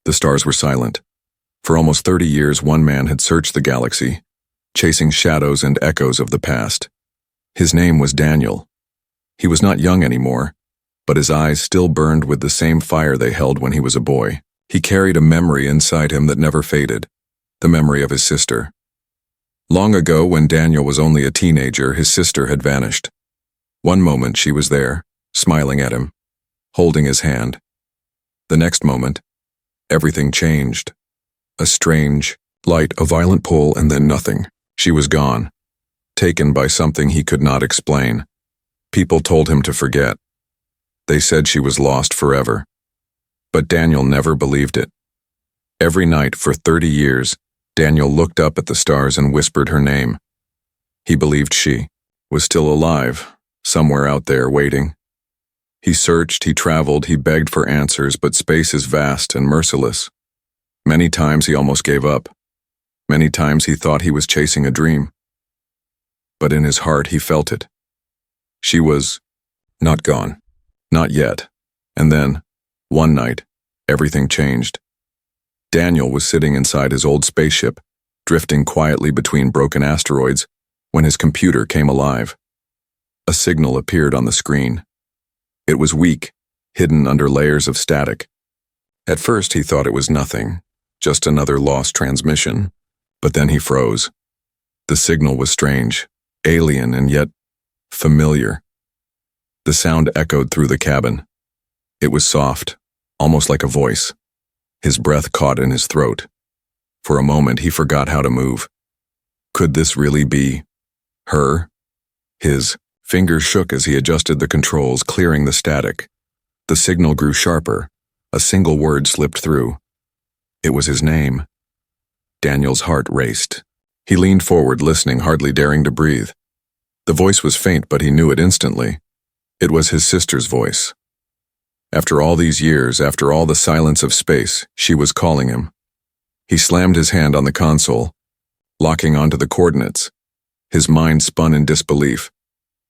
The stars were silent. For almost 30 years, one man had searched the galaxy, chasing shadows and echoes of the past. His name was Daniel. He was not young anymore, but his eyes still burned with the same fire they held when he was a boy. He carried a memory inside him that never faded, the memory of his sister. Long ago, when Daniel was only a teenager, his sister had vanished. One moment she was there, smiling at him, holding his hand. The next moment, everything changed. A strange light, a violent pull, and then nothing. She was gone, taken by something he could not explain. People told him to forget. They said she was lost forever. But Daniel never believed it. Every night for 30 years, Daniel looked up at the stars and whispered her name. He believed she was still alive, somewhere out there waiting. He searched, he traveled, he begged for answers, but space is vast and merciless. Many times he almost gave up. Many times he thought he was chasing a dream. But in his heart he felt it. She was not gone. Not yet. And then, one night, everything changed. Daniel was sitting inside his old spaceship, drifting quietly between broken asteroids, when his computer came alive. A signal appeared on the screen. It was weak, hidden under layers of static. At first he thought it was nothing, just another lost transmission, but then he froze. The signal was strange, alien, and yet familiar. The sound echoed through the cabin. It was soft, almost like a voice. His breath caught in his throat. For a moment he forgot how to move. Could this really be her? His fingers shook as he adjusted the controls, clearing the static. The signal grew sharper. A single word slipped through. It was his name. Daniel's heart raced. He leaned forward, listening, hardly daring to breathe. The voice was faint, but he knew it instantly. It was his sister's voice. After all these years, after all the silence of space, she was calling him. He slammed his hand on the console, locking onto the coordinates. His mind spun in disbelief.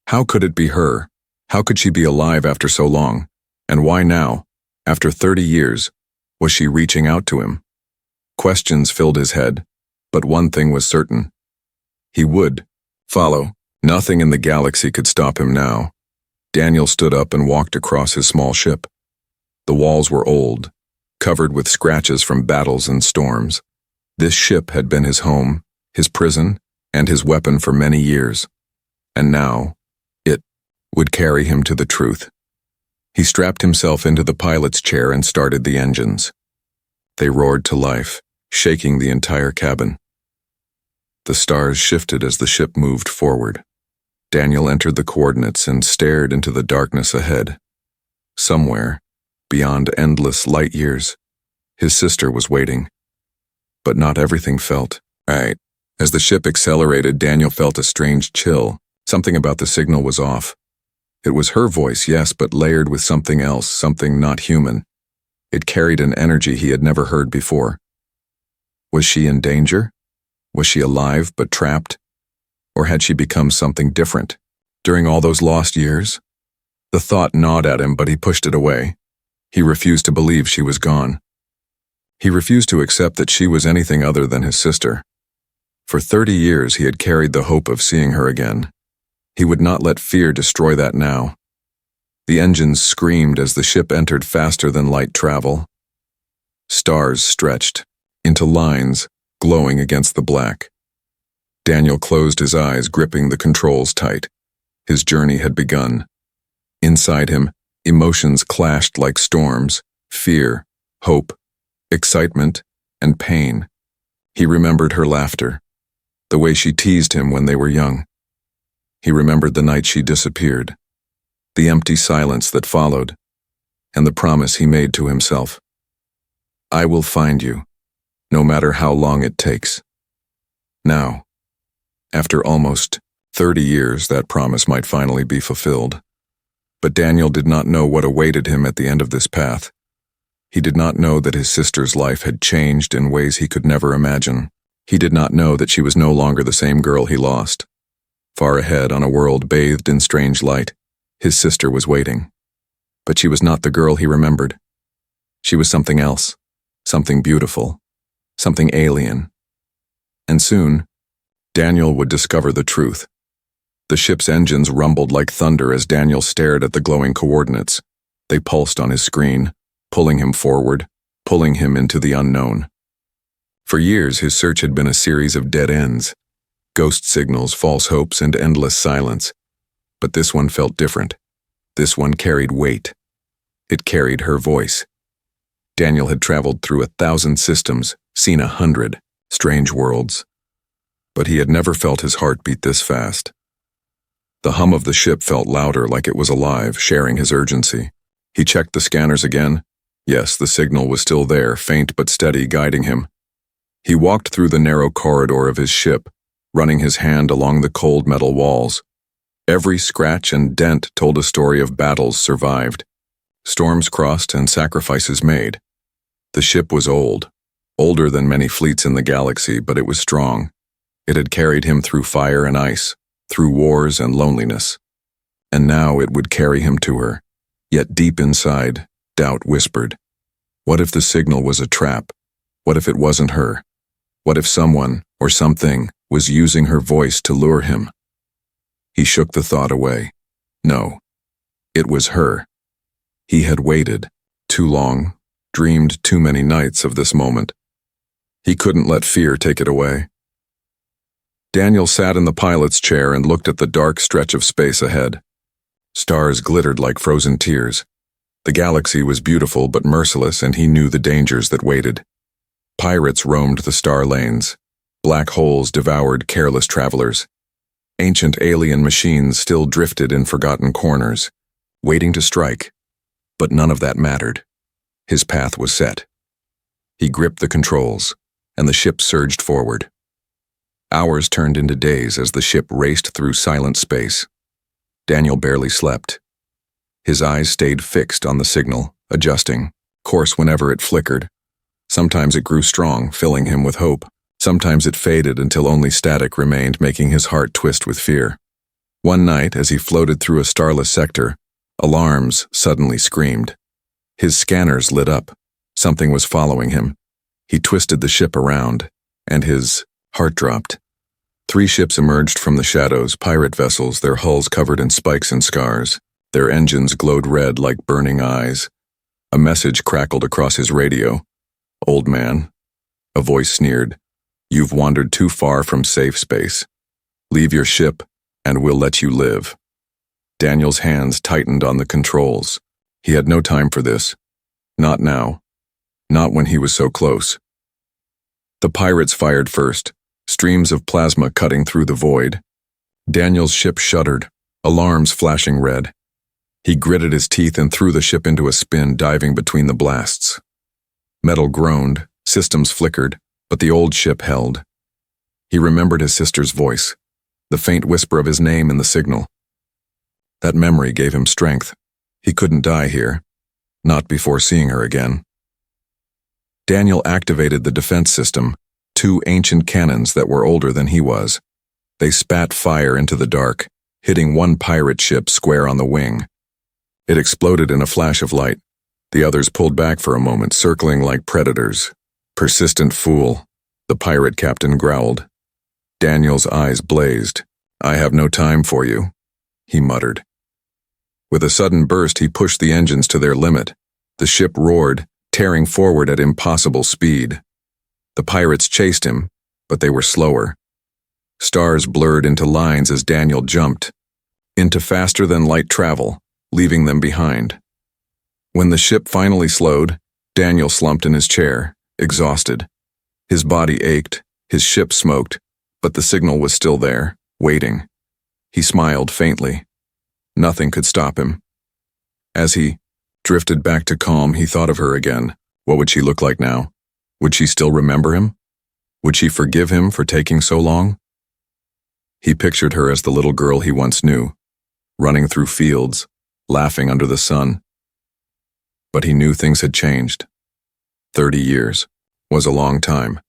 How could it be her? How could she be alive after so long? And why now, after 30 years, was she reaching out to him? Questions filled his head, but one thing was certain. He would follow. Nothing in the galaxy could stop him now. Daniel stood up and walked across his small ship. The walls were old, covered with scratches from battles and storms. This ship had been his home, his prison, and his weapon for many years. And now, it would carry him to the truth. He strapped himself into the pilot's chair and started the engines. They roared to life, shaking the entire cabin. The stars shifted as the ship moved forward. Daniel entered the coordinates and stared into the darkness ahead. Somewhere, beyond endless light years, his sister was waiting. But not everything felt right. As the ship accelerated, Daniel felt a strange chill. Something about the signal was off. It was her voice, yes, but layered with something else, something not human. It carried an energy he had never heard before. Was she in danger? Was she alive but trapped? Or had she become something different? During all those lost years? The thought gnawed at him, but he pushed it away. He refused to believe she was gone. He refused to accept that she was anything other than his sister. For 30 years he had carried the hope of seeing her again. He would not let fear destroy that now. The engines screamed as the ship entered faster than light travel. Stars stretched into lines, glowing against the black. Daniel closed his eyes, gripping the controls tight. His journey had begun. Inside him, emotions clashed like storms: fear, hope, excitement, and pain. He remembered her laughter, the way she teased him when they were young. He remembered the night she disappeared, the empty silence that followed, and the promise he made to himself. I will find you, no matter how long it takes. Now, after almost 30 years, that promise might finally be fulfilled. But Daniel did not know what awaited him at the end of this path. He did not know that his sister's life had changed in ways he could never imagine. He did not know that she was no longer the same girl he lost. Far ahead, on a world bathed in strange light, his sister was waiting. But she was not the girl he remembered. She was something else, something beautiful, something alien. And soon, Daniel would discover the truth. The ship's engines rumbled like thunder as Daniel stared at the glowing coordinates. They pulsed on his screen, pulling him forward, pulling him into the unknown. For years, his search had been a series of dead ends, ghost signals, false hopes, and endless silence. But this one felt different. This one carried weight. It carried her voice. Daniel had traveled through 1,000 systems, seen 100 strange worlds. But he had never felt his heart beat this fast. The hum of the ship felt louder, like it was alive, sharing his urgency. He checked the scanners again. Yes, the signal was still there, faint but steady, guiding him. He walked through the narrow corridor of his ship, running his hand along the cold metal walls. Every scratch and dent told a story of battles survived, storms crossed, and sacrifices made. The ship was old, older than many fleets in the galaxy, but it was strong. It had carried him through fire and ice, through wars and loneliness. And now it would carry him to her. Yet deep inside, doubt whispered. What if the signal was a trap? What if it wasn't her? What if someone, or something, was using her voice to lure him? He shook the thought away. No, it was her. He had waited too long, dreamed too many nights of this moment. He couldn't let fear take it away. Daniel sat in the pilot's chair and looked at the dark stretch of space ahead. Stars glittered like frozen tears. The galaxy was beautiful but merciless, and he knew the dangers that waited. Pirates roamed the star lanes. Black holes devoured careless travelers. Ancient alien machines still drifted in forgotten corners, waiting to strike. But none of that mattered. His path was set. He gripped the controls, and the ship surged forward. Hours turned into days as the ship raced through silent space. Daniel barely slept. His eyes stayed fixed on the signal, adjusting course whenever it flickered. Sometimes it grew strong, filling him with hope. Sometimes it faded until only static remained, making his heart twist with fear. One night, as he floated through a starless sector, alarms suddenly screamed. His scanners lit up. Something was following him. He twisted the ship around, and his heart dropped. 3 ships emerged from the shadows, pirate vessels, their hulls covered in spikes and scars. Their engines glowed red like burning eyes. A message crackled across his radio. "Old man," a voice sneered, "you've wandered too far from safe space. Leave your ship, and we'll let you live." Daniel's hands tightened on the controls. He had no time for this. Not now. Not when he was so close. The pirates fired first, streams of plasma cutting through the void. Daniel's ship shuddered, alarms flashing red. He gritted his teeth and threw the ship into a spin, diving between the blasts. Metal groaned, systems flickered, but the old ship held. He remembered his sister's voice, the faint whisper of his name in the signal. That memory gave him strength. He couldn't die here, not before seeing her again. Daniel activated the defense system, 2 ancient cannons that were older than he was. They spat fire into the dark, hitting one pirate ship square on the wing. It exploded in a flash of light. The others pulled back for a moment, circling like predators. "Persistent fool," the pirate captain growled. Daniel's eyes blazed. "I have no time for you," he muttered. With a sudden burst, he pushed the engines to their limit. The ship roared, tearing forward at impossible speed. The pirates chased him, but they were slower. Stars blurred into lines as Daniel jumped, into faster-than-light travel, leaving them behind. When the ship finally slowed, Daniel slumped in his chair, exhausted. His body ached, his ship smoked, but the signal was still there, waiting. He smiled faintly. Nothing could stop him. As he drifted back to calm, he thought of her again. What would she look like now? Would she still remember him? Would she forgive him for taking so long? He pictured her as the little girl he once knew, running through fields, laughing under the sun. But he knew things had changed. 30 years was a long time.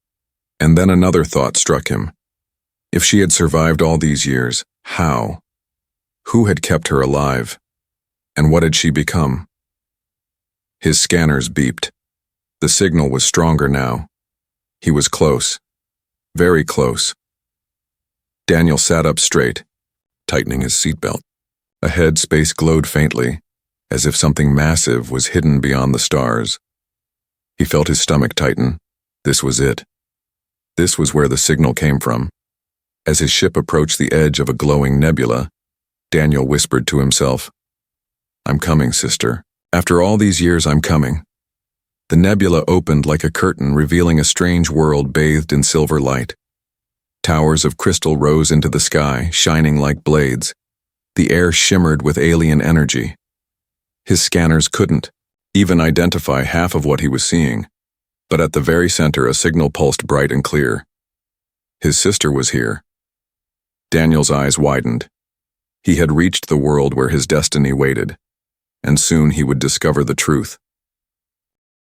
And then another thought struck him. If she had survived all these years, how? Who had kept her alive? And what had she become? His scanners beeped. The signal was stronger now. He was close. Very close. Daniel sat up straight, tightening his seatbelt. Ahead, space glowed faintly, as if something massive was hidden beyond the stars. He felt his stomach tighten. This was it. This was where the signal came from. As his ship approached the edge of a glowing nebula, Daniel whispered to himself, "I'm coming, sister. After all these years, I'm coming." The nebula opened like a curtain, revealing a strange world bathed in silver light. Towers of crystal rose into the sky, shining like blades. The air shimmered with alien energy. His scanners couldn't even identify half of what he was seeing, but at the very center a signal pulsed bright and clear. His sister was here. Daniel's eyes widened. He had reached the world where his destiny waited, and soon he would discover the truth.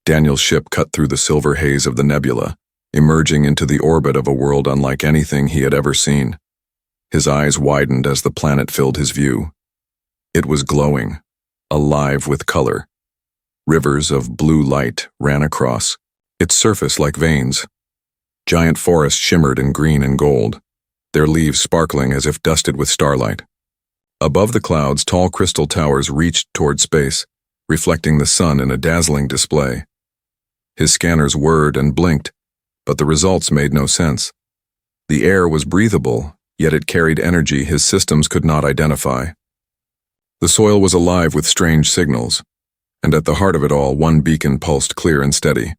Daniel's ship cut through the silver haze of the nebula, emerging into the orbit of a world unlike anything he had ever seen. His eyes widened as the planet filled his view. It was glowing, alive with color. Rivers of blue light ran across, its surface like veins. Giant forests shimmered in green and gold, their leaves sparkling as if dusted with starlight. Above the clouds, tall crystal towers reached toward space, reflecting the sun in a dazzling display. His scanners whirred and blinked, but the results made no sense. The air was breathable, yet it carried energy his systems could not identify. The soil was alive with strange signals, and at the heart of it all, one beacon pulsed clear and steady.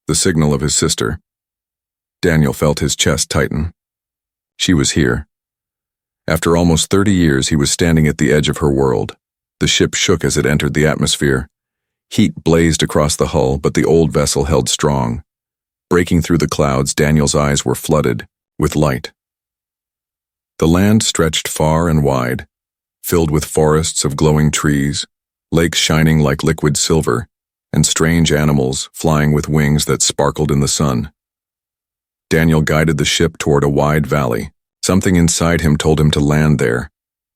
The signal of his sister. Daniel felt his chest tighten. She was here. After almost 30 years, he was standing at the edge of her world. The ship shook as it entered the atmosphere. Heat blazed across the hull, but the old vessel held strong. Breaking through the clouds, Daniel's eyes were flooded with light. The land stretched far and wide, filled with forests of glowing trees, lakes shining like liquid silver, and strange animals flying with wings that sparkled in the sun. Daniel guided the ship toward a wide valley. Something inside him told him to land there.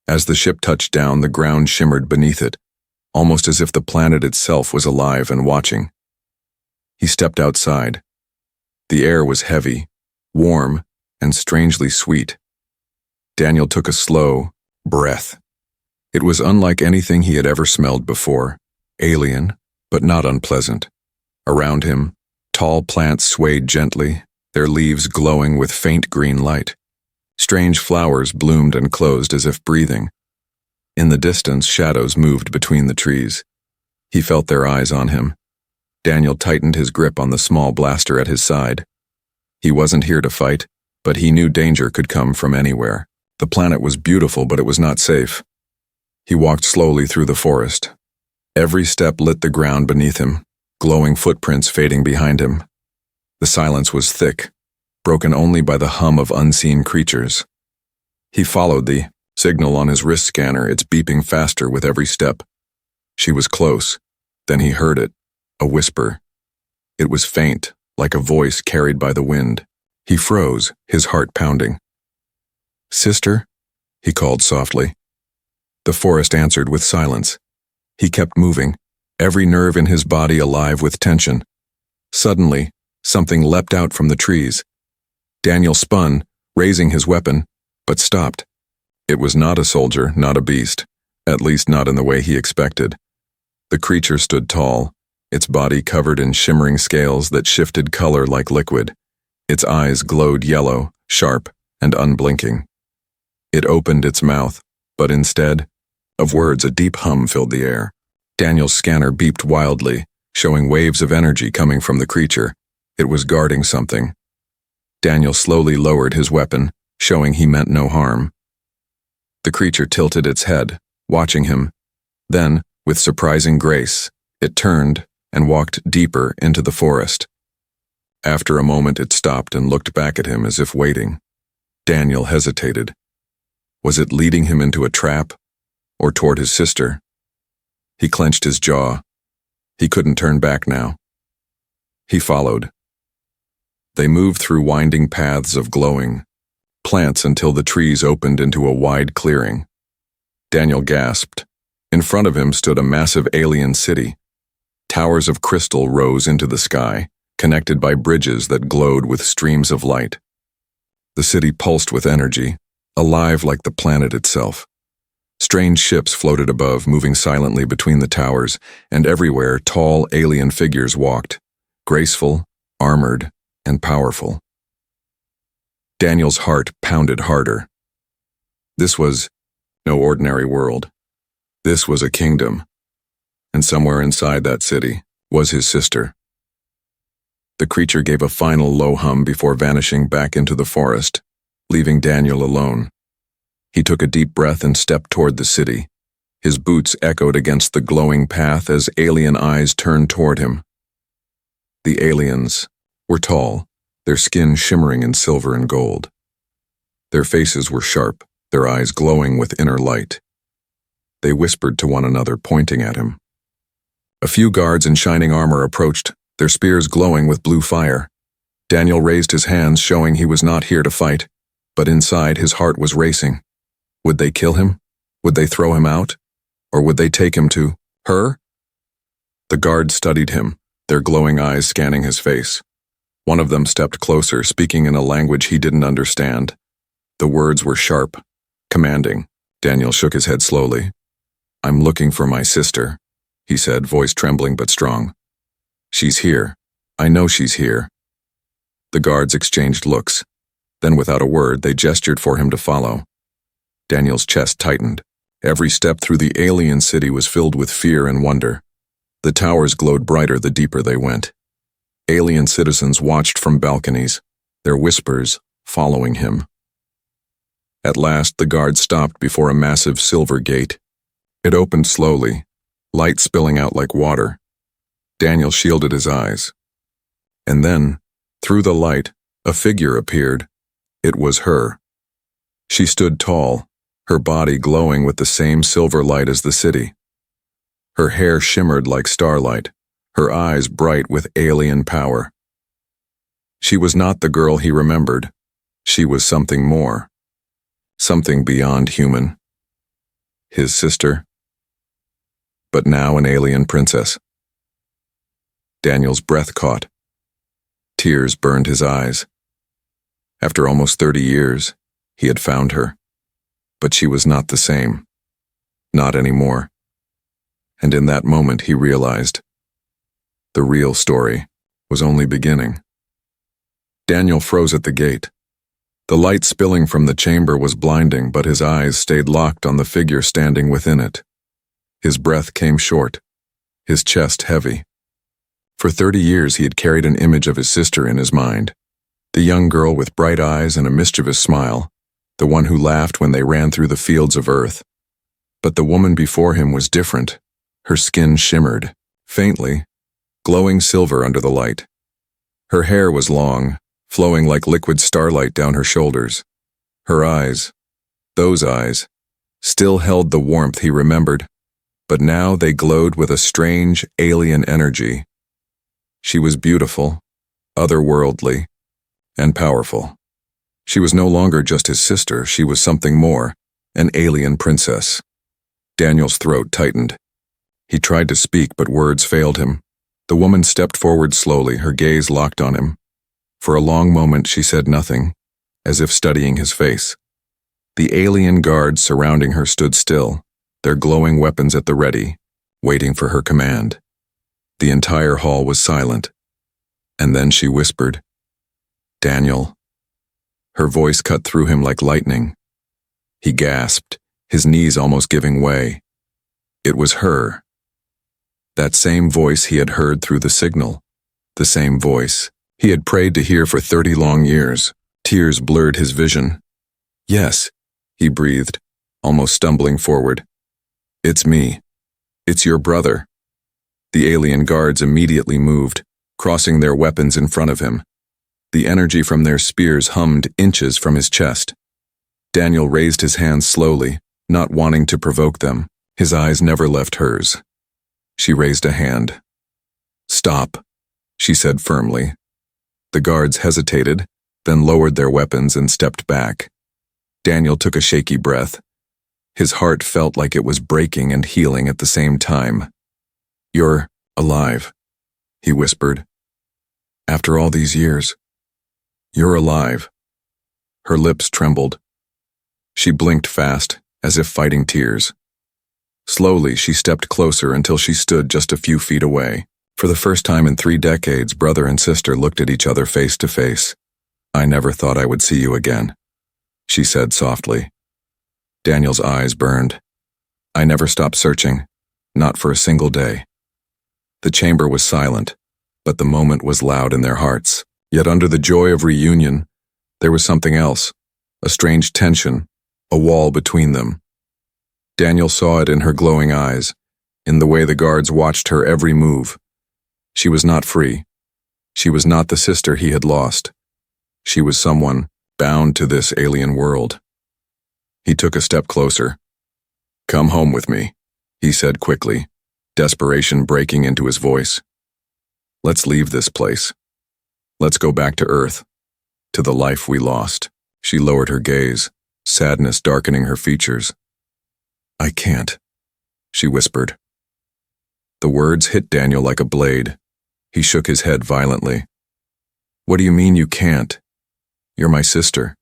As the ship touched down, the ground shimmered beneath it, almost as if the planet itself was alive and watching. He stepped outside. The air was heavy, warm, and strangely sweet. Daniel took a slow breath. It was unlike anything he had ever smelled before, alien, but not unpleasant. Around him, tall plants swayed gently, their leaves glowing with faint green light. Strange flowers bloomed and closed as if breathing. In the distance, shadows moved between the trees. He felt their eyes on him. Daniel tightened his grip on the small blaster at his side. He wasn't here to fight, but he knew danger could come from anywhere. The planet was beautiful, but it was not safe. He walked slowly through the forest. Every step lit the ground beneath him, glowing footprints fading behind him. The silence was thick, broken only by the hum of unseen creatures. He followed the signal on his wrist scanner, its beeping faster with every step. She was close. Then he heard it, a whisper. It was faint, like a voice carried by the wind. He froze, his heart pounding. "Sister?" he called softly. The forest answered with silence. He kept moving, every nerve in his body alive with tension. Suddenly, something leapt out from the trees. Daniel spun, raising his weapon, but stopped. It was not a soldier, not a beast, at least not in the way he expected. The creature stood tall, its body covered in shimmering scales that shifted color like liquid. Its eyes glowed yellow, sharp, and unblinking. It opened its mouth, but instead of words, a deep hum filled the air. Daniel's scanner beeped wildly, showing waves of energy coming from the creature. It was guarding something. Daniel slowly lowered his weapon, showing he meant no harm. The creature tilted its head, watching him. Then, with surprising grace, it turned and walked deeper into the forest. After a moment, it stopped and looked back at him as if waiting. Daniel hesitated. Was it leading him into a trap, or toward his sister? He clenched his jaw. He couldn't turn back now. He followed. They moved through winding paths of glowing plants until the trees opened into a wide clearing. Daniel gasped. In front of him stood a massive alien city. Towers of crystal rose into the sky, connected by bridges that glowed with streams of light. The city pulsed with energy, alive like the planet itself. Strange ships floated above, moving silently between the towers, and everywhere tall alien figures walked, graceful, armored, and powerful. Daniel's heart pounded harder. This was no ordinary world. This was a kingdom, and somewhere inside that city was his sister. The creature gave a final low hum before vanishing back into the forest, leaving Daniel alone. He took a deep breath and stepped toward the city. His boots echoed against the glowing path as alien eyes turned toward him. The aliens were tall, their skin shimmering in silver and gold. Their faces were sharp, their eyes glowing with inner light. They whispered to one another, pointing at him. A few guards in shining armor approached, their spears glowing with blue fire. Daniel raised his hands, showing he was not here to fight, but inside his heart was racing. Would they kill him? Would they throw him out? Or would they take him to her? The guards studied him, their glowing eyes scanning his face. One of them stepped closer, speaking in a language he didn't understand. The words were sharp, commanding. Daniel shook his head slowly. "I'm looking for my sister," he said, voice trembling but strong. "She's here. I know she's here." The guards exchanged looks. Then without a word, they gestured for him to follow. Daniel's chest tightened. Every step through the alien city was filled with fear and wonder. The towers glowed brighter the deeper they went. Alien citizens watched from balconies, their whispers following him. At last, the guards stopped before a massive silver gate. It opened slowly, light spilling out like water. Daniel shielded his eyes. And then, through the light, a figure appeared. It was her. She stood tall, her body glowing with the same silver light as the city. Her hair shimmered like starlight, her eyes bright with alien power. She was not the girl he remembered. She was something more. Something beyond human. His sister. But now an alien princess. Daniel's breath caught. Tears burned his eyes. After almost 30 years, he had found her. But she was not the same. Not anymore. And in that moment he realized the real story was only beginning. Daniel froze at the gate. The light spilling from the chamber was blinding, but his eyes stayed locked on the figure standing within it. His breath came short, his chest heavy. For 30 years he had carried an image of his sister in his mind, the young girl with bright eyes and a mischievous smile, the one who laughed when they ran through the fields of earth. But the woman before him was different. Her skin shimmered, faintly, glowing silver under the light. Her hair was long, flowing like liquid starlight down her shoulders. Her eyes, those eyes, still held the warmth he remembered, but now they glowed with a strange, alien energy. She was beautiful, otherworldly, and powerful. She was no longer just his sister, she was something more, an alien princess. Daniel's throat tightened. He tried to speak, but words failed him. The woman stepped forward slowly, her gaze locked on him. For a long moment she said nothing, as if studying his face. The alien guards surrounding her stood still, their glowing weapons at the ready, waiting for her command. The entire hall was silent. And then she whispered, "Daniel." Her voice cut through him like lightning. He gasped, his knees almost giving way. It was her. That same voice he had heard through the signal. The same voice he had prayed to hear for 30 long years. Tears blurred his vision. "Yes," he breathed, almost stumbling forward. "It's me. It's your brother." The alien guards immediately moved, crossing their weapons in front of him. The energy from their spears hummed inches from his chest. Daniel raised his hands slowly, not wanting to provoke them. His eyes never left hers. She raised a hand. "Stop," she said firmly. The guards hesitated, then lowered their weapons and stepped back. Daniel took a shaky breath. His heart felt like it was breaking and healing at the same time. "You're Alive, he whispered. After all these years, you're alive. Her lips trembled. She blinked fast, as if fighting tears. Slowly, she stepped closer until she stood just a few feet away. For the first time in 3 decades, brother and sister looked at each other face to face. I never thought I would see you again, she said softly. Daniel's eyes burned. I never stopped searching, not for a single day. The chamber was silent, but the moment was loud in their hearts. Yet under the joy of reunion, there was something else, a strange tension, a wall between them. Daniel saw it in her glowing eyes, in the way the guards watched her every move. She was not free. She was not the sister he had lost. She was someone bound to this alien world. He took a step closer. Come home with me, he said quickly, desperation breaking into his voice. Let's leave this place. Let's go back to Earth, to the life we lost. She lowered her gaze, sadness darkening her features. I can't, she whispered. The words hit Daniel like a blade. He shook his head violently. What do you mean you can't? You're my sister.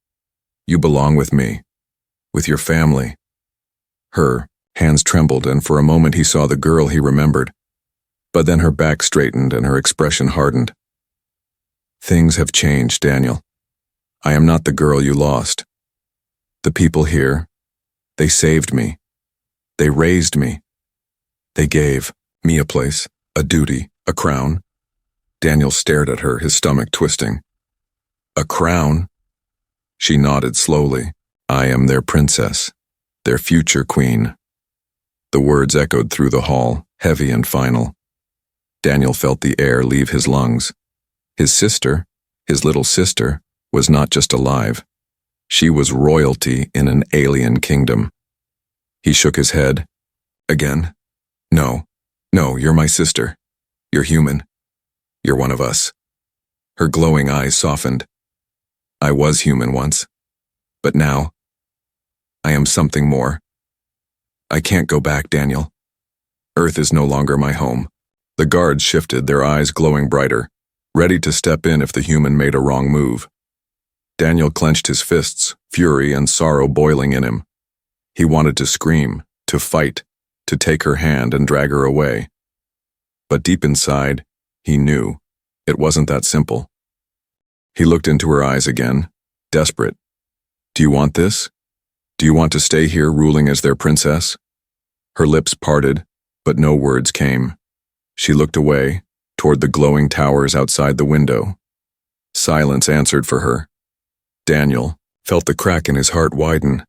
You belong with me, with your family. Her hands trembled, and for a moment he saw the girl he remembered. But then her back straightened and her expression hardened. Things have changed, Daniel. I am not the girl you lost. The people here, they saved me. They raised me. They gave me a place, a duty, a crown. Daniel stared at her, his stomach twisting. A crown? She nodded slowly. I am their princess, their future queen. The words echoed through the hall, heavy and final. Daniel felt the air leave his lungs. His sister, his little sister, was not just alive. She was royalty in an alien kingdom. He shook his head. Again? No, you're my sister. You're human. You're one of us. Her glowing eyes softened. I was human once, but now, I am something more. I can't go back, Daniel. Earth is no longer my home. The guards shifted, their eyes glowing brighter, ready to step in if the human made a wrong move. Daniel clenched his fists, fury and sorrow boiling in him. He wanted to scream, to fight, to take her hand and drag her away. But deep inside, he knew it wasn't that simple. He looked into her eyes again, desperate. Do you want this? Do you want to stay here ruling as their princess? Her lips parted, but no words came. She looked away, toward the glowing towers outside the window. Silence answered for her. Daniel felt the crack in his heart widen.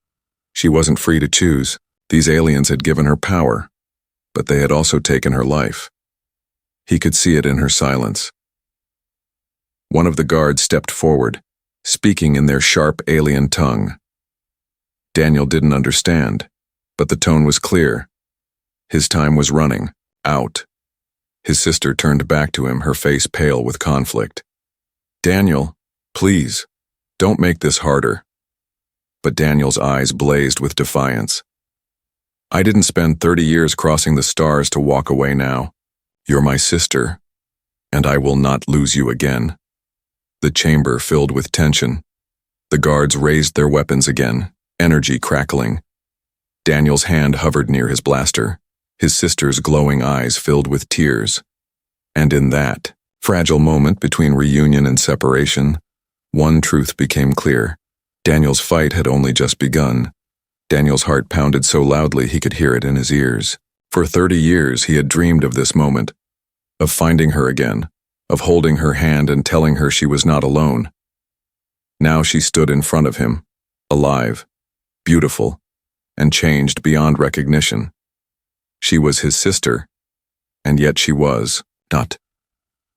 She wasn't free to choose. These aliens had given her power, but they had also taken her life. He could see it in her silence. One of the guards stepped forward, speaking in their sharp alien tongue. Daniel didn't understand, but the tone was clear. His time was running out. His sister turned back to him, her face pale with conflict. Daniel, please, don't make this harder. But Daniel's eyes blazed with defiance. I didn't spend 30 years crossing the stars to walk away now. You're my sister, and I will not lose you again. The chamber filled with tension. The guards raised their weapons again, energy crackling. Daniel's hand hovered near his blaster, his sister's glowing eyes filled with tears. And in that fragile moment between reunion and separation, one truth became clear. Daniel's fight had only just begun. Daniel's heart pounded so loudly he could hear it in his ears. For 30 years he had dreamed of this moment, of finding her again, of holding her hand and telling her she was not alone. Now she stood in front of him, alive, beautiful, and changed beyond recognition. She was his sister, and yet she was not.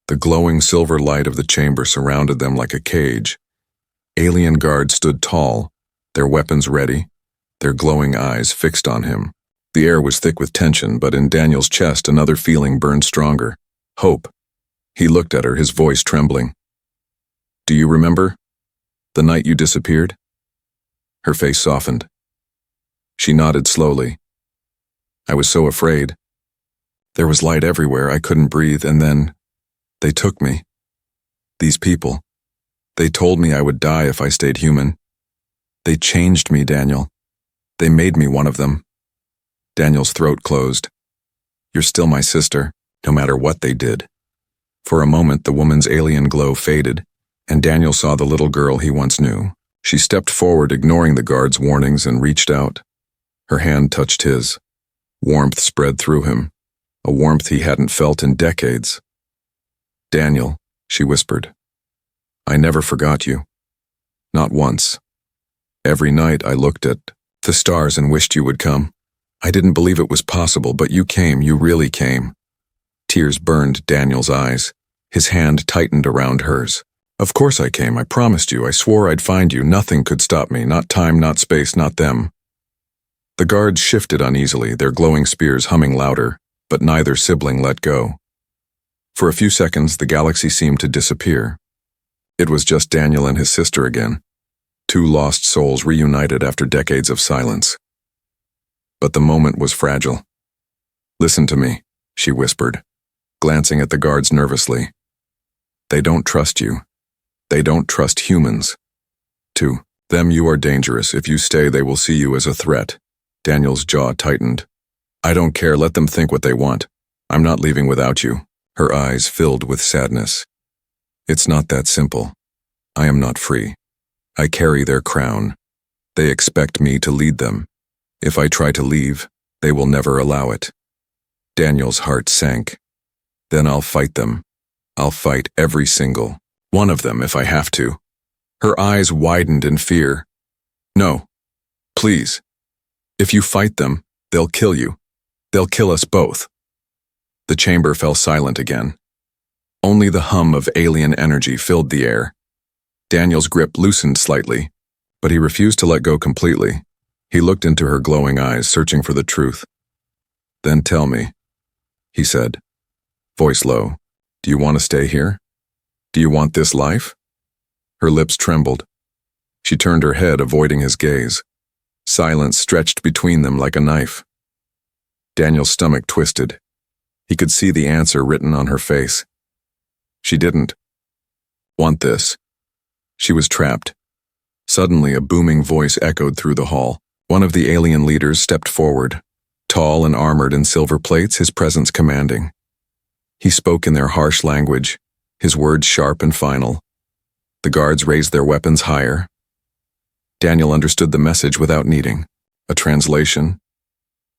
The glowing silver light of the chamber surrounded them like a cage. Alien guards stood tall, their weapons ready, their glowing eyes fixed on him. The air was thick with tension, but in Daniel's chest another feeling burned stronger. Hope. He looked at her, his voice trembling. Do you remember? The night you disappeared? Her face softened. She nodded slowly. I was so afraid. There was light everywhere, I couldn't breathe, and then they took me. These people. They told me I would die if I stayed human. They changed me, Daniel. They made me one of them. Daniel's throat closed. You're still my sister, no matter what they did. For a moment, the woman's alien glow faded, and Daniel saw the little girl he once knew. She stepped forward, ignoring the guard's warnings, and reached out. Her hand touched his. Warmth spread through him, a warmth he hadn't felt in decades. Daniel, she whispered, I never forgot you. Not once. Every night I looked at the stars and wished you would come. I didn't believe it was possible, but you came, you really came. Tears burned Daniel's eyes. His hand tightened around hers. Of course I came, I promised you, I swore I'd find you, nothing could stop me, not time, not space, not them. The guards shifted uneasily, their glowing spears humming louder, but neither sibling let go. For a few seconds, the galaxy seemed to disappear. It was just Daniel and his sister again, two lost souls reunited after decades of silence. But the moment was fragile. Listen to me, she whispered, glancing at the guards nervously. They don't trust you. They don't trust humans. To them you are dangerous. If you stay, they will see you as a threat. Daniel's jaw tightened. I don't care, let them think what they want. I'm not leaving without you. Her eyes filled with sadness. It's not that simple. I am not free. I carry their crown. They expect me to lead them. If I try to leave, they will never allow it. Daniel's heart sank. Then I'll fight them. I'll fight every single one of them if I have to. Her eyes widened in fear. No. Please. If you fight them, they'll kill you. They'll kill us both. The chamber fell silent again. Only the hum of alien energy filled the air. Daniel's grip loosened slightly, but he refused to let go completely. He looked into her glowing eyes, searching for the truth. Then tell me, he said, voice low, do you want to stay here? Do you want this life? Her lips trembled. She turned her head, avoiding his gaze. Silence stretched between them like a knife. Daniel's stomach twisted. He could see the answer written on her face. She didn't want this. She was trapped. Suddenly, a booming voice echoed through the hall. One of the alien leaders stepped forward, tall and armored in silver plates, his presence commanding. He spoke in their harsh language, his words sharp and final. The guards raised their weapons higher. Daniel understood the message without needing a translation.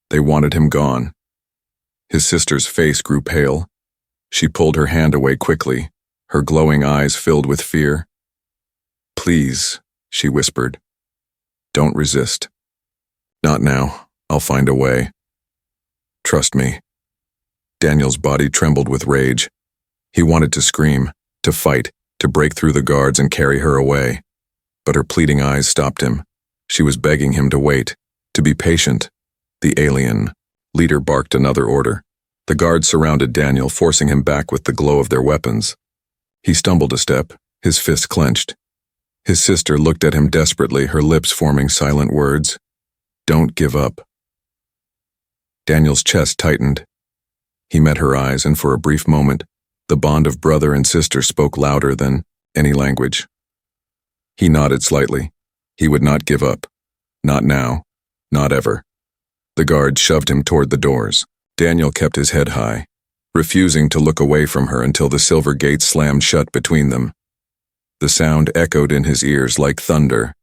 They wanted him gone. His sister's face grew pale. She pulled her hand away quickly, her glowing eyes filled with fear. Please, she whispered. Don't resist. Not now. I'll find a way. Trust me. Daniel's body trembled with rage. He wanted to scream, to fight, to break through the guards and carry her away. But her pleading eyes stopped him. She was begging him to wait, to be patient. The alien leader barked another order. The guards surrounded Daniel, forcing him back with the glow of their weapons. He stumbled a step, his fist clenched. His sister looked at him desperately, her lips forming silent words. Don't give up. Daniel's chest tightened. He met her eyes, and for a brief moment, the bond of brother and sister spoke louder than any language. He nodded slightly. He would not give up. Not now. Not ever. The guard shoved him toward the doors. Daniel kept his head high, refusing to look away from her until the silver gate slammed shut between them. The sound echoed in his ears like thunder.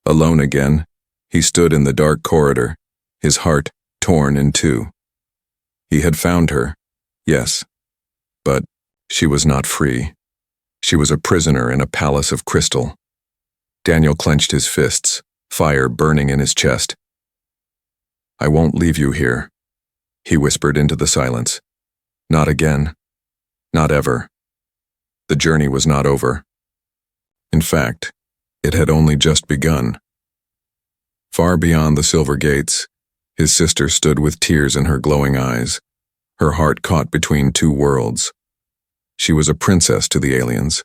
Alone again, he stood in the dark corridor, his heart torn in two. He had found her, yes, but she was not free. She was a prisoner in a palace of crystal. Daniel clenched his fists, fire burning in his chest. I won't leave you here, he whispered into the silence. Not again. Not ever. The journey was not over. In fact, it had only just begun. Far beyond the silver gates, his sister stood with tears in her glowing eyes, her heart caught between two worlds. She was a princess to the aliens,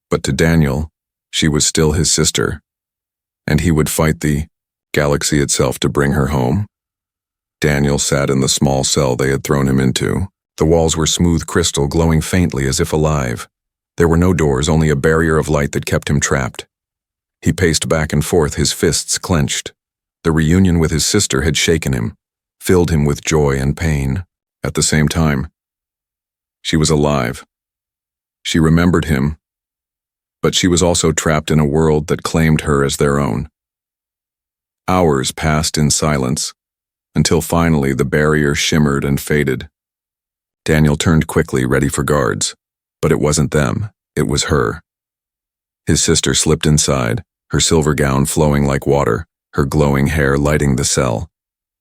but to Daniel, she was still his sister, and he would fight the galaxy itself to bring her home. Daniel sat in the small cell they had thrown him into. The walls were smooth crystal, glowing faintly as if alive. There were no doors, only a barrier of light that kept him trapped. He paced back and forth, his fists clenched. The reunion with his sister had shaken him, filled him with joy and pain. At the same time, she was alive. She remembered him, but she was also trapped in a world that claimed her as their own. Hours passed in silence, until finally the barrier shimmered and faded. Daniel turned quickly, ready for guards, but it wasn't them, it was her. His sister slipped inside, her silver gown flowing like water, her glowing hair lighting the cell.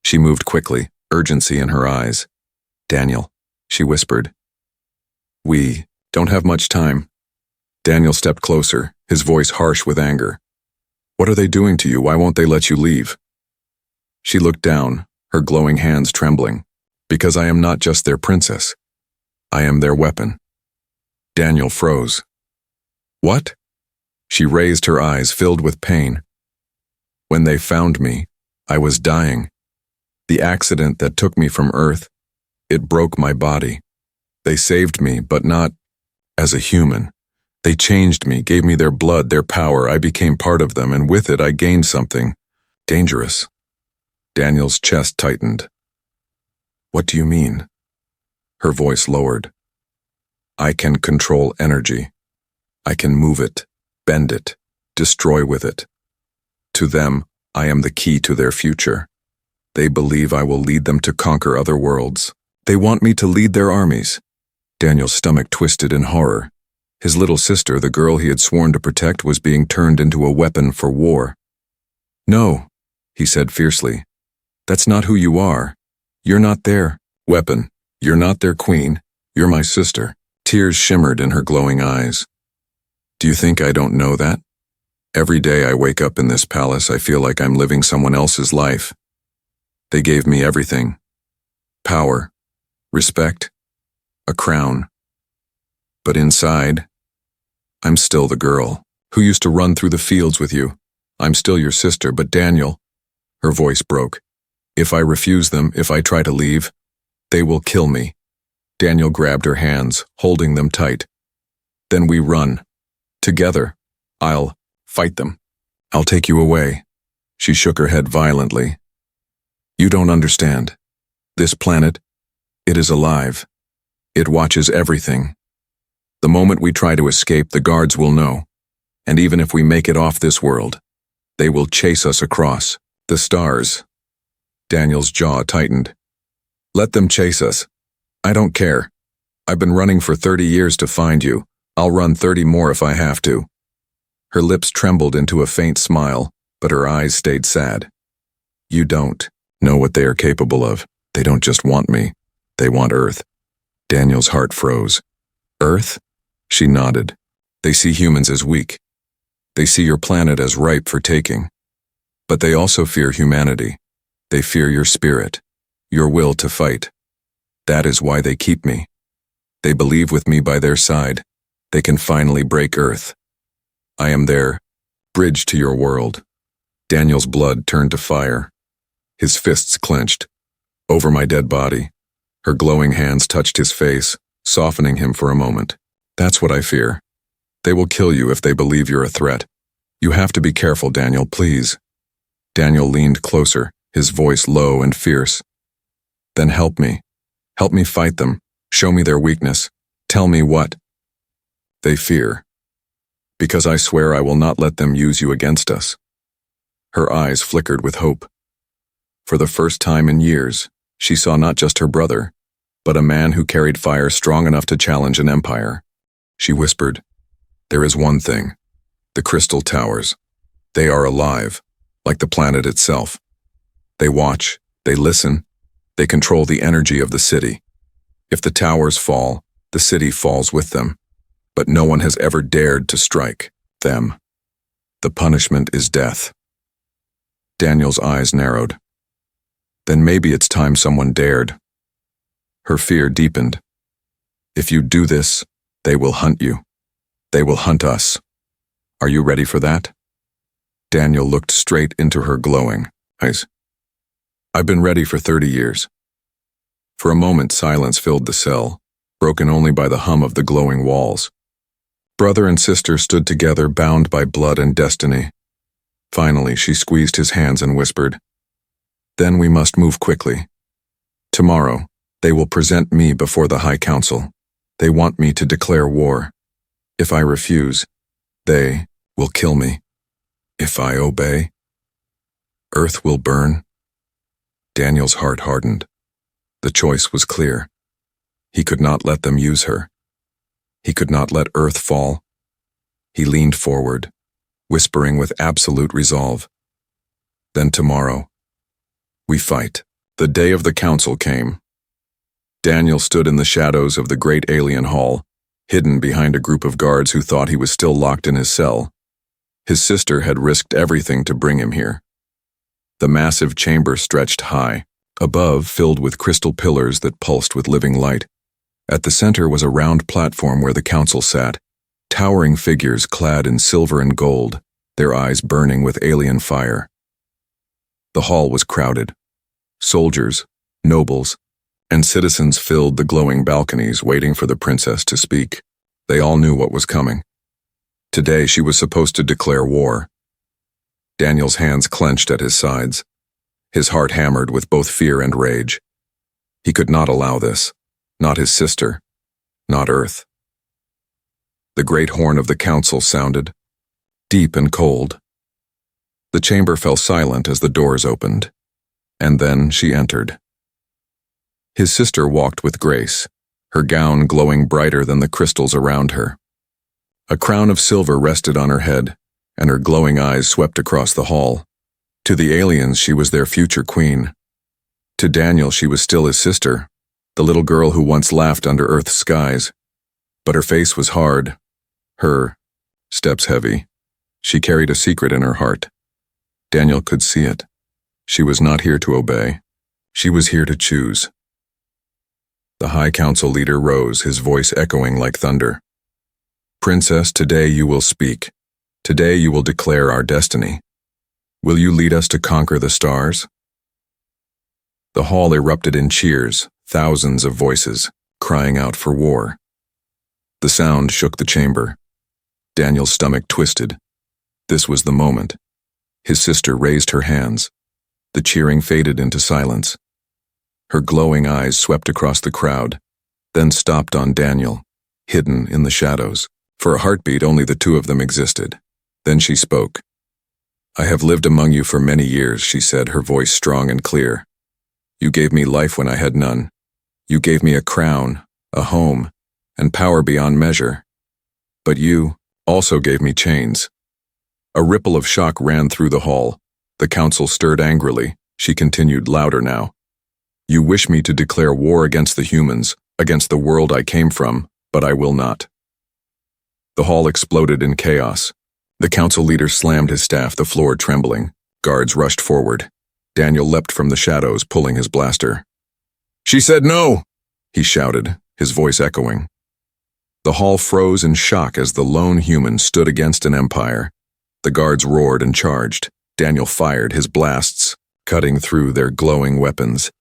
She moved quickly, urgency in her eyes. "Daniel," she whispered. "We don't have much time." Daniel stepped closer, his voice harsh with anger. "What are they doing to you? Why won't they let you leave?" She looked down, her glowing hands trembling. "Because I am not just their princess. I am their weapon." Daniel froze. "What?" She raised her eyes, filled with pain. "When they found me, I was dying. The accident that took me from Earth, it broke my body. They saved me, but not as a human. They changed me, gave me their blood, their power. I became part of them, and with it I gained something dangerous." Daniel's chest tightened. "What do you mean?" Her voice lowered. "I can control energy. I can move it, bend it, destroy with it. To them, I am the key to their future. They believe I will lead them to conquer other worlds. They want me to lead their armies." Daniel's stomach twisted in horror. His little sister, the girl he had sworn to protect, was being turned into a weapon for war. "No," he said fiercely. "That's not who you are. You're not their weapon. You're not their queen. You're my sister." Tears shimmered in her glowing eyes. "Do you think I don't know that? Every day I wake up in this palace, I feel like I'm living someone else's life. They gave me everything. Power, respect, a crown. But inside, I'm still the girl who used to run through the fields with you. I'm still your sister, but Daniel," her voice broke, "if I refuse them, if I try to leave, they will kill me." Daniel grabbed her hands, holding them tight. "Then we run. Together. I'll fight them. I'll take you away." She shook her head violently. "You don't understand. This planet, it is alive. It watches everything. The moment we try to escape, the guards will know. And even if we make it off this world, they will chase us across the stars." Daniel's jaw tightened. "Let them chase us. I don't care. I've been running for 30 years to find you. I'll run 30 more if I have to." Her lips trembled into a faint smile, but her eyes stayed sad. "You don't know what they are capable of. They don't just want me. They want Earth." Daniel's heart froze. "Earth?" She nodded. "They see humans as weak. They see your planet as ripe for taking. But they also fear humanity. They fear your spirit, your will to fight. That is why they keep me. They believe with me by their side, they can finally break Earth. I am their bridge to your world." Daniel's blood turned to fire. His fists clenched. "Over my dead body." Her glowing hands touched his face, softening him for a moment. "That's what I fear. They will kill you if they believe you're a threat. You have to be careful, Daniel, please." Daniel leaned closer, his voice low and fierce. "Then help me. Help me fight them. Show me their weakness. Tell me what they fear. Because I swear I will not let them use you against us." Her eyes flickered with hope. For the first time in years, she saw not just her brother, but a man who carried fire strong enough to challenge an empire. She whispered, "There is one thing. The crystal towers. They are alive, like the planet itself. They watch, they listen, they control the energy of the city. If the towers fall, the city falls with them. But no one has ever dared to strike them. The punishment is death." Daniel's eyes narrowed. "Then maybe it's time someone dared." Her fear deepened. "If you do this, they will hunt you. They will hunt us. Are you ready for that?" Daniel looked straight into her glowing eyes. I've been ready for 30 years. For a moment, silence filled the cell, broken only by the hum of the glowing walls. Brother and sister stood together, bound by blood and destiny. Finally, she squeezed his hands and whispered, "Then we must move quickly. Tomorrow, they will present me before the High Council. They want me to declare war. If I refuse, they will kill me. If I obey, Earth will burn." Daniel's heart hardened. The choice was clear. He could not let them use her. He could not let Earth fall. He leaned forward, whispering with absolute resolve, "Then tomorrow, we fight." The day of the council came. Daniel stood in the shadows of the great alien hall, hidden behind a group of guards who thought he was still locked in his cell. His sister had risked everything to bring him here. The massive chamber stretched high, above filled with crystal pillars that pulsed with living light. At the center was a round platform where the council sat, towering figures clad in silver and gold, their eyes burning with alien fire. The hall was crowded. Soldiers, nobles, and citizens filled the glowing balconies waiting for the princess to speak. They all knew what was coming. Today she was supposed to declare war. Daniel's hands clenched at his sides, his heart hammered with both fear and rage. He could not allow this, not his sister, not Earth. The great horn of the council sounded, deep and cold. The chamber fell silent as the doors opened, and then she entered. His sister walked with grace, her gown glowing brighter than the crystals around her. A crown of silver rested on her head, and her glowing eyes swept across the hall. To the aliens, she was their future queen. To Daniel, she was still his sister, the little girl who once laughed under Earth's skies. But her face was hard, her steps heavy. She carried a secret in her heart. Daniel could see it. She was not here to obey. She was here to choose. The High Council leader rose, his voice echoing like thunder. "Princess, today you will speak. Today you will declare our destiny. Will you lead us to conquer the stars?" The hall erupted in cheers, thousands of voices, crying out for war. The sound shook the chamber. Daniel's stomach twisted. This was the moment. His sister raised her hands. The cheering faded into silence. Her glowing eyes swept across the crowd, then stopped on Daniel, hidden in the shadows. For a heartbeat, only the two of them existed. Then she spoke. "I have lived among you for many years," she said, her voice strong and clear. "You gave me life when I had none. You gave me a crown, a home, and power beyond measure. But you also gave me chains." A ripple of shock ran through the hall. The council stirred angrily. She continued, louder now. "You wish me to declare war against the humans, against the world I came from, but I will not." The hall exploded in chaos. The council leader slammed his staff, the floor trembling. Guards rushed forward. Daniel leapt from the shadows, pulling his blaster. "She said no!" he shouted, his voice echoing. The hall froze in shock as the lone human stood against an empire. The guards roared and charged. Daniel fired his blasts, cutting through their glowing weapons.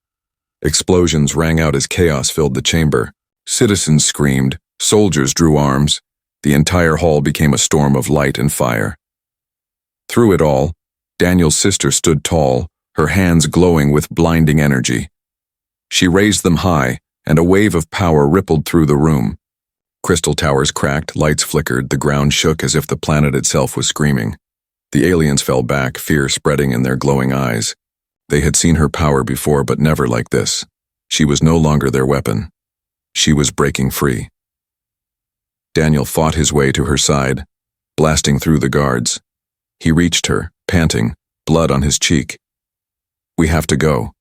Explosions rang out as chaos filled the chamber. Citizens screamed, soldiers drew arms. The entire hall became a storm of light and fire. Through it all, Daniel's sister stood tall, her hands glowing with blinding energy. She raised them high, and a wave of power rippled through the room. Crystal towers cracked, lights flickered, the ground shook as if the planet itself was screaming. The aliens fell back, fear spreading in their glowing eyes. They had seen her power before, but never like this. She was no longer their weapon. She was breaking free. Daniel fought his way to her side, blasting through the guards. He reached her, panting, blood on his cheek. "We have to go."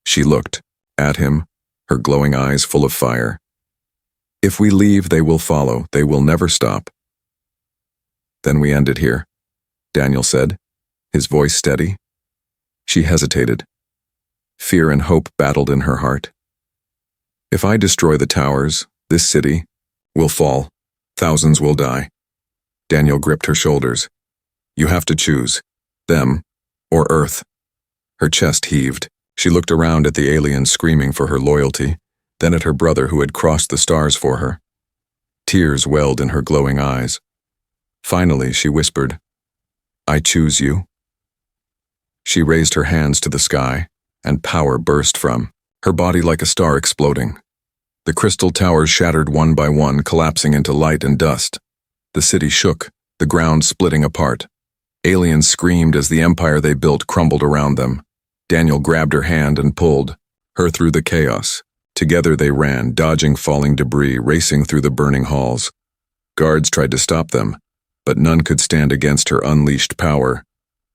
She looked at him, her glowing eyes full of fire. "If we leave, they will follow. They will never stop." "Then we end it here," Daniel said, his voice steady. She hesitated. Fear and hope battled in her heart. "If I destroy the towers, this city will fall. Thousands will die." Daniel gripped her shoulders. "You have to choose, them or Earth." Her chest heaved. She looked around at the aliens screaming for her loyalty, then at her brother who had crossed the stars for her. Tears welled in her glowing eyes. Finally, she whispered, "I choose you." She raised her hands to the sky, and power burst from her body like a star exploding. The crystal towers shattered one by one, collapsing into light and dust. The city shook, the ground splitting apart. Aliens screamed as the empire they built crumbled around them. Daniel grabbed her hand and pulled her through the chaos. Together they ran, dodging falling debris, racing through the burning halls. Guards tried to stop them, but none could stand against her unleashed power.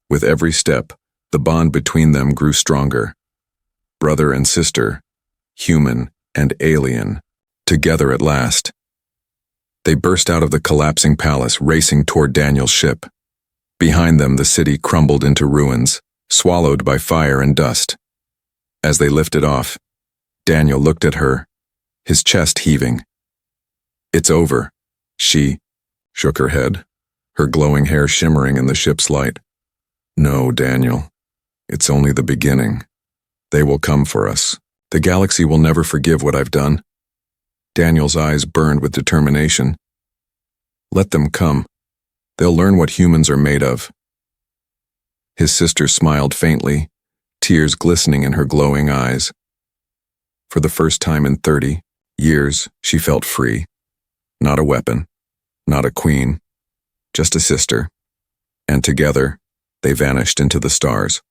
With every step, the bond between them grew stronger. Brother and sister, human and alien, together at last. They burst out of the collapsing palace, racing toward Daniel's ship. Behind them, the city crumbled into ruins, swallowed by fire and dust. As they lifted off, Daniel looked at her, his chest heaving. "It's over." She shook her head, her glowing hair shimmering in the ship's light. "No, Daniel. It's only the beginning. They will come for us. The galaxy will never forgive what I've done." Daniel's eyes burned with determination. "Let them come. They'll learn what humans are made of." His sister smiled faintly, tears glistening in her glowing eyes. For the first time in 30 years, she felt free. Not a weapon, not a queen, just a sister. And together, they vanished into the stars.